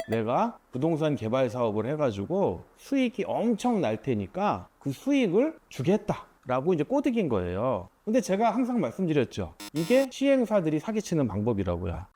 내가 부동산 개발 사업을 해가지고 수익이 엄청 날 테니까 그 수익을 주겠다 라고 이제 꼬드긴 거예요. 근데 제가 항상 말씀드렸죠. 이게 시행사들이 사기치는 방법이라고요.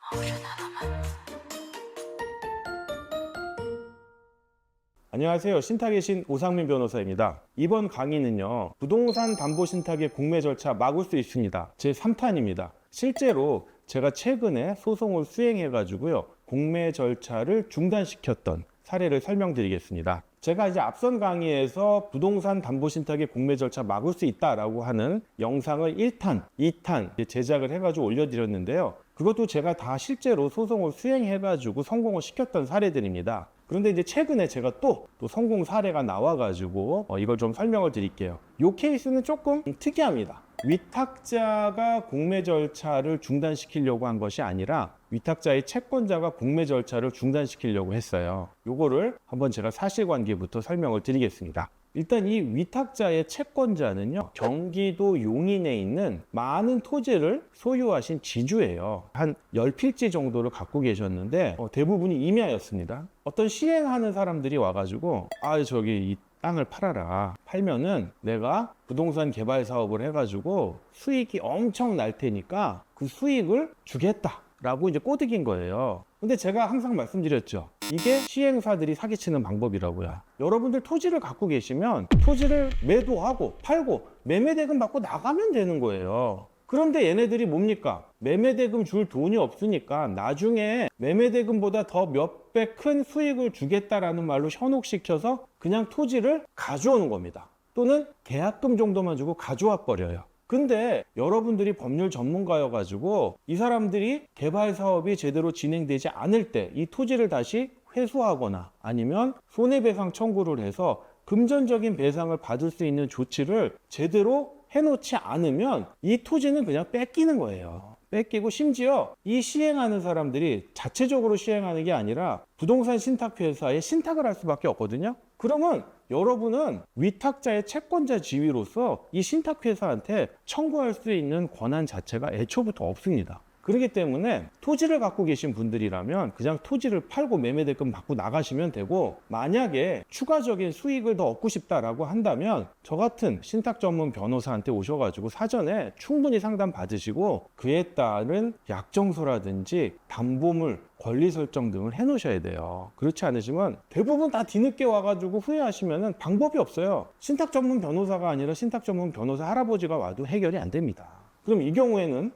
안녕하세요. 신탁의 신 오상민 변호사입니다. 이번 강의는요, 부동산 담보 신탁의 공매 절차 막을 수 있습니다. 제 3탄입니다. 실제로 제가 최근에 소송을 수행해가지고요, 공매 절차를 중단시켰던 사례를 설명드리겠습니다. 제가 이제 앞선 강의에서 부동산 담보 신탁의 공매 절차 막을 수 있다라고 하는 영상을 1탄, 2탄 제작을 해가지고 올려드렸는데요. 그것도 제가 다 실제로 소송을 수행해가지고 성공을 시켰던 사례들입니다. 그런데 이제 최근에 제가 또 성공 사례가 나와가지고 이걸 좀 설명을 드릴게요. 이 케이스는 조금 특이합니다. 위탁자가 공매 절차를 중단시키려고 한 것이 아니라 위탁자의 채권자가 공매 절차를 중단시키려고 했어요. 요거를 한번 제가 사실관계부터 설명을 드리겠습니다. 일단 이 위탁자의 채권자는요, 경기도 용인에 있는 많은 토지를 소유하신 지주예요. 한 10필지 정도를 갖고 계셨는데 대부분이 임야였습니다. 어떤 시행하는 사람들이 와가지고 저기 이 땅을 팔아라. 팔면은 내가 부동산 개발 사업을 해가지고 수익이 엄청 날 테니까 그 수익을 주겠다 라고 이제 꼬드긴 거예요. 근데 제가 항상 말씀드렸죠. 이게 시행사들이 사기치는 방법이라고요. 여러분들 토지를 갖고 계시면 토지를 매도하고 팔고 매매대금 받고 나가면 되는 거예요. 그런데 얘네들이 뭡니까? 매매대금 줄 돈이 없으니까 나중에 매매대금보다 더 몇 배 큰 수익을 주겠다라는 말로 현혹시켜서 그냥 토지를 가져오는 겁니다. 또는 계약금 정도만 주고 가져와 버려요. 근데 여러분들이 법률 전문가여가지고 이 사람들이 개발 사업이 제대로 진행되지 않을 때 이 토지를 다시 회수하거나 아니면 손해배상 청구를 해서 금전적인 배상을 받을 수 있는 조치를 제대로 해놓지 않으면 이 토지는 그냥 뺏기는 거예요. 뺏기고 심지어 이 시행하는 사람들이 자체적으로 시행하는 게 아니라 부동산 신탁회사에 신탁을 할 수밖에 없거든요. 그러면 여러분은 위탁자의 채권자 지위로서 이 신탁회사한테 청구할 수 있는 권한 자체가 애초부터 없습니다. 그렇기 때문에 토지를 갖고 계신 분들이라면 그냥 토지를 팔고 매매대금 받고 나가시면 되고, 만약에 추가적인 수익을 더 얻고 싶다라고 한다면 저 같은 신탁 전문 변호사한테 오셔가지고 사전에 충분히 상담 받으시고 그에 따른 약정서라든지 담보물 권리 설정 등을 해 놓으셔야 돼요. 그렇지 않으시면 대부분 다 뒤늦게 와가지고 후회하시면 방법이 없어요. 신탁 전문 변호사가 아니라 신탁 전문 변호사 할아버지가 와도 해결이 안 됩니다. 그럼 이 경우에는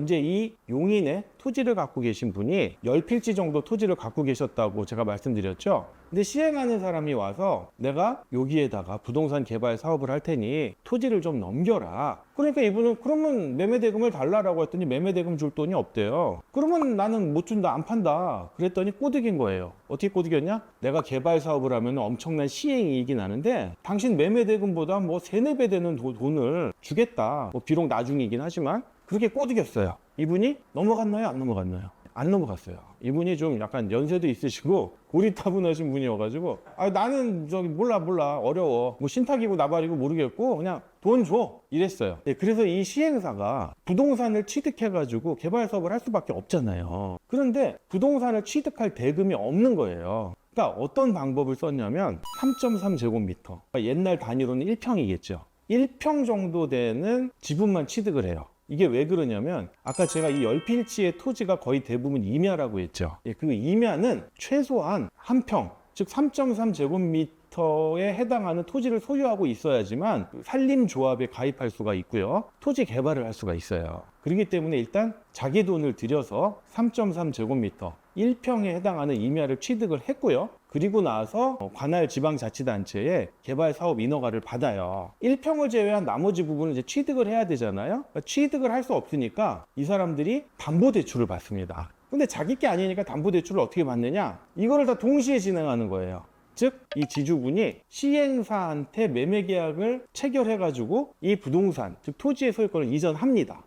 이제 이 용인에 토지를 갖고 계신 분이 10필지 정도 토지를 갖고 계셨다고 제가 말씀드렸죠. 근데 시행하는 사람이 와서 내가 여기에다가 부동산 개발 사업을 할 테니 토지를 좀 넘겨라. 그러니까 이분은 그러면 매매대금을 달라라고 했더니 매매대금 줄 돈이 없대요. 그러면 나는 못 준다, 안 판다. 그랬더니 꼬드긴 거예요. 어떻게 꼬드겼냐? 내가 개발 사업을 하면 엄청난 시행이익이 나는데 당신 매매대금보다 뭐 3, 4배 되는 돈을 주겠다. 비록 나중이긴 하지만 그렇게 꼬드겼어요. 이분이 넘어갔나요? 안 넘어갔나요? 안 넘어갔어요. 이분이 좀 약간 연세도 있으시고 고리타분하신 분이어가지고 나는 몰라 어려워, 뭐 신탁이고 나발이고 모르겠고 그냥 돈 줘 이랬어요. 그래서 이 시행사가 부동산을 취득해가지고 개발 사업을 할 수밖에 없잖아요. 그런데 부동산을 취득할 대금이 없는 거예요. 그러니까 어떤 방법을 썼냐면 3.3제곱미터, 옛날 단위로는 1평이겠죠. 1평 정도 되는 지분만 취득을 해요. 이게 왜 그러냐면 아까 제가 이 10필지의 토지가 거의 대부분 임야라고 했죠. 그 임야는 최소한 1평, 즉 3.3제곱미터에 해당하는 토지를 소유하고 있어야지만 산림조합에 가입할 수가 있고요, 토지 개발을 할 수가 있어요. 그렇기 때문에 일단 자기 돈을 들여서 3.3제곱미터 1평에 해당하는 임야를 취득을 했고요. 그리고 나서 관할 지방자치단체에 개발 사업 인허가를 받아요. 1평을 제외한 나머지 부분을 이제 취득을 해야 되잖아요. 그러니까 취득을 할 수 없으니까 이 사람들이 담보대출을 받습니다. 근데 자기 게 아니니까 담보대출을 어떻게 받느냐? 이거를 다 동시에 진행하는 거예요. 즉, 이 지주분이 시행사한테 매매계약을 체결해가지고 이 부동산, 즉 토지의 소유권을 이전합니다.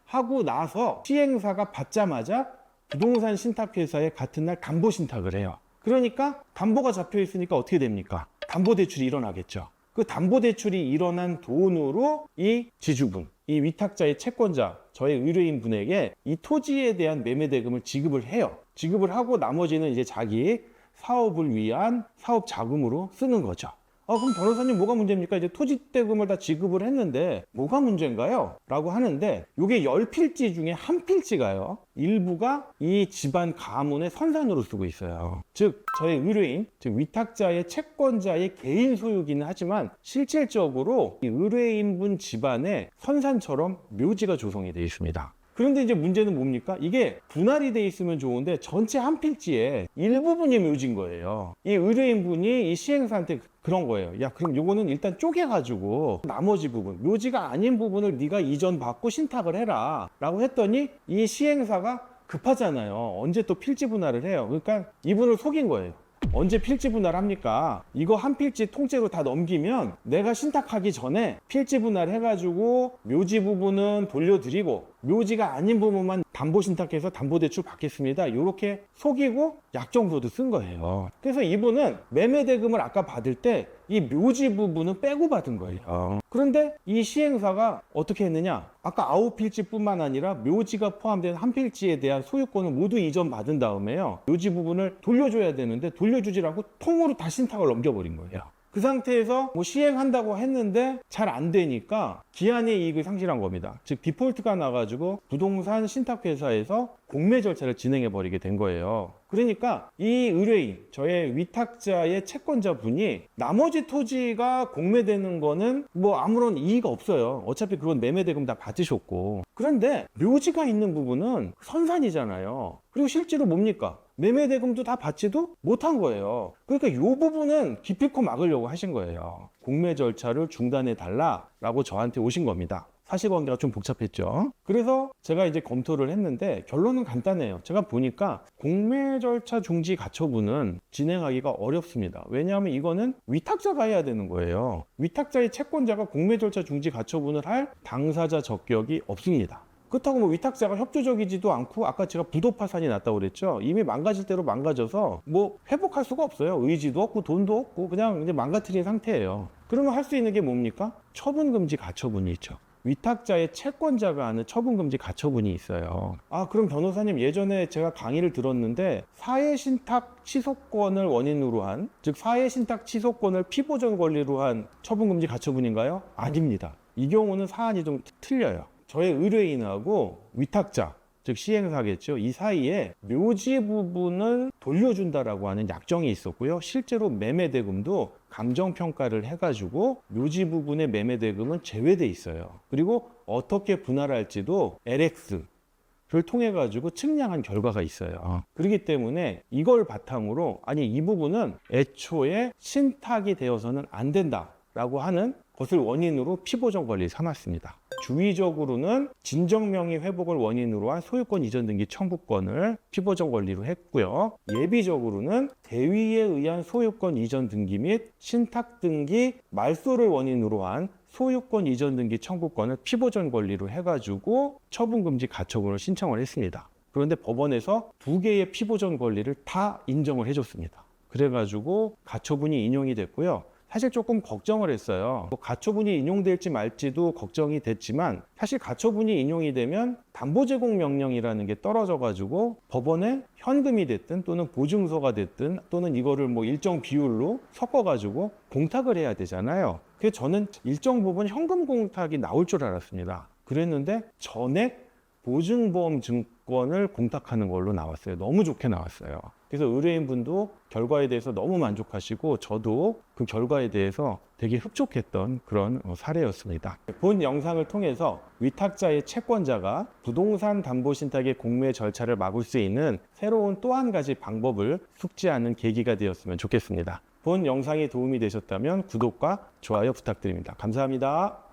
하고 나서 시행사가 받자마자 부동산 신탁회사에 같은 날 담보 신탁을 해요. 그러니까 담보가 잡혀 있으니까 어떻게 됩니까? 담보대출이 일어나겠죠. 그 담보대출이 일어난 돈으로 이 지주분, 이 위탁자의 채권자, 저의 의뢰인 분에게 이 토지에 대한 매매대금을 지급을 해요. 지급을 하고 나머지는 이제 자기 사업을 위한 사업 자금으로 쓰는 거죠. 그럼 변호사님 뭐가 문제입니까? 이제 토지대금을 다 지급을 했는데 뭐가 문제인가요? 라고 하는데 이게 10필지 중에 한 필지가요. 일부가 이 집안 가문의 선산으로 쓰고 있어요. 즉 저의 의뢰인, 즉 위탁자의 채권자의 개인 소유기는 하지만 실질적으로 이 의뢰인분 집안의 선산처럼 묘지가 조성이 되어 있습니다. 그런데 이제 문제는 뭡니까? 이게 분할이 돼 있으면 좋은데 전체 한 필지에 일부분이 묘지인 거예요. 이 의뢰인분이 이 시행사한테 그런 거예요. 야, 그럼 요거는 일단 쪼개가지고 나머지 부분, 묘지가 아닌 부분을 네가 이전받고 신탁을 해라 라고 했더니 이 시행사가 급하잖아요. 언제 또 필지 분할을 해요. 그러니까 이분을 속인 거예요. 언제 필지 분할합니까? 이거 한 필지 통째로 다 넘기면 내가 신탁하기 전에 필지 분할 해가지고 묘지 부분은 돌려드리고 묘지가 아닌 부분만 담보 신탁해서 담보대출 받겠습니다. 이렇게 속이고 약정서도 쓴 거예요. 그래서 이분은 매매대금을 아까 받을 때 이 묘지 부분은 빼고 받은 거예요. 그런데 이 시행사가 어떻게 했느냐? 아까 9필지뿐만 아니라 묘지가 포함된 한 필지에 대한 소유권을 모두 이전받은 다음에요. 묘지 부분을 돌려줘야 되는데 돌려주지 않고 통으로 다 신탁을 넘겨버린 거예요. 그 상태에서 뭐 시행한다고 했는데 잘 안 되니까 기한의 이익을 상실한 겁니다. 즉 디폴트가 나가지고 부동산 신탁회사에서 공매 절차를 진행해 버리게 된 거예요. 그러니까 이 의뢰인, 저의 위탁자의 채권자분이 나머지 토지가 공매되는 거는 뭐 아무런 이의가 없어요. 어차피 그건 매매대금 다 받으셨고. 그런데 묘지가 있는 부분은 선산이잖아요. 그리고 실제로 뭡니까? 매매대금도 다 받지도 못한 거예요. 그러니까 이 부분은 기필코 막으려고 하신 거예요. 공매 절차를 중단해 달라라고 저한테 오신 겁니다. 사실관계가 좀 복잡했죠. 그래서 제가 이제 검토를 했는데 결론은 간단해요. 제가 보니까 공매 절차 중지 가처분은 진행하기가 어렵습니다. 왜냐하면 이거는 위탁자가 해야 되는 거예요. 위탁자의 채권자가 공매 절차 중지 가처분을 할 당사자 적격이 없습니다. 그렇다고 뭐 위탁자가 협조적이지도 않고 아까 제가 부도 파산이 났다고 그랬죠. 이미 망가질 대로 망가져서 뭐 회복할 수가 없어요. 의지도 없고 돈도 없고 그냥 이제 망가뜨린 상태예요. 그러면 할 수 있는 게 뭡니까? 처분금지 가처분이 있죠. 위탁자의 채권자가 하는 처분금지 가처분이 있어요. 그럼 변호사님 예전에 제가 강의를 들었는데 사회신탁 취소권을 원인으로 한, 즉 사회신탁 취소권을 피보전 권리로 한 처분금지 가처분인가요? 아닙니다. 이 경우는 사안이 좀 틀려요. 저의 의뢰인하고 위탁자, 즉 시행사겠죠. 이 사이에 묘지 부분을 돌려준다라고 하는 약정이 있었고요. 실제로 매매대금도 감정평가를 해가지고 묘지 부분의 매매대금은 제외돼 있어요. 그리고 어떻게 분할할지도 LX를 통해 가지고 측량한 결과가 있어요. 그렇기 때문에 이걸 바탕으로 이 부분은 애초에 신탁이 되어서는 안 된다라고 하는 것을 원인으로 피보전 권리를 삼았습니다. 주의적으로는 진정명의 회복을 원인으로 한 소유권 이전 등기 청구권을 피보전 권리로 했고요. 예비적으로는 대위에 의한 소유권 이전 등기 및 신탁 등기 말소를 원인으로 한 소유권 이전 등기 청구권을 피보전 권리로 해가지고 처분금지 가처분을 신청을 했습니다. 그런데 법원에서 2개의 피보전 권리를 다 인정을 해줬습니다. 그래가지고 가처분이 인용이 됐고요. 사실 조금 걱정을 했어요. 가처분이 인용될지 말지도 걱정이 됐지만 사실 가처분이 인용이 되면 담보제공명령이라는 게 떨어져가지고 법원에 현금이 됐든 또는 보증서가 됐든 또는 이거를 뭐 일정 비율로 섞어가지고 공탁을 해야 되잖아요. 그래서 저는 일정 부분 현금 공탁이 나올 줄 알았습니다. 그랬는데 전액 보증보험 증권을 공탁하는 걸로 나왔어요. 너무 좋게 나왔어요. 그래서 의뢰인분도 결과에 대해서 너무 만족하시고 저도 그 결과에 대해서 되게 흡족했던 그런 사례였습니다. 본 영상을 통해서 위탁자의 채권자가 부동산 담보신탁의 공매 절차를 막을 수 있는 새로운 또 한 가지 방법을 숙지하는 계기가 되었으면 좋겠습니다. 본 영상이 도움이 되셨다면 구독과 좋아요 부탁드립니다. 감사합니다.